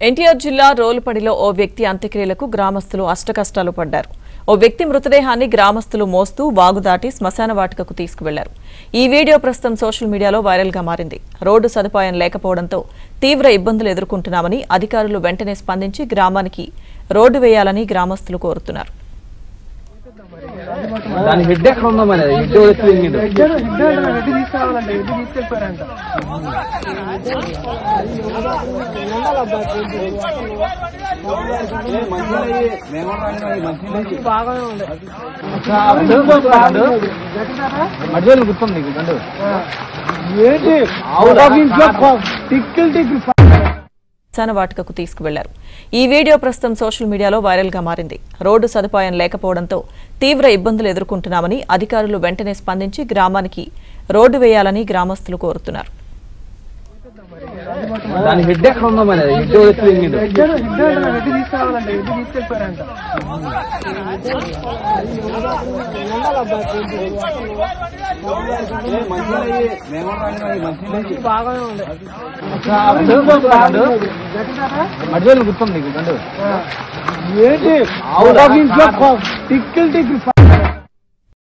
ఎన్టీఆర్ జిల్లా రోలుపడిలో ఓ వ్యక్తి అంత్యక్రియలకు గ్రామస్తులు అష్టకష్టాలు పడ్డారు. ఓ వ్యక్తి మృతదేహాన్ని గ్రామస్తులు మోస్తూ వాగు దాటి శ్మశాన వాటికకు తీసుకువెళ్లారు. ఈ వీడియో ప్రస్తుతం సోషల్ మీడియాలో వైరల్ గా మారింది. రోడ్డు సదుపాయం లేకపోవడంతో తీవ్ర ఇబ్బందులు ఎదుర్కొంటున్నామని అధికారులు వెంటనే స్పందించి గ్రామానికి రోడ్డు వేయాలని గ్రామస్తులు కోరుతున్నారు. దాని హెడ్ ఎక్కడ ఉందో మరి హెడ్ మధ్యలో గుర్తుంది నీకు గండు శ్మశాన వాటికకు తీసుకువెళ్లారు. ఈ వీడియో ప్రస్తుతం సోషల్ మీడియాలో వైరల్ గా మారింది. రోడ్డు సదుపాయం లేకపోవడంతో తీవ్ర ఇబ్బందులు ఎదుర్కొంటున్నామని అధికారులు వెంటనే స్పందించి గ్రామానికి రోడ్డు వేయాలని గ్రామస్తులు కోరుతున్నారు. దాని హెడ్ ఎక్కడ ఉందో మరి హెడ్ మధ్యలో గుర్తుంది నీకు గండు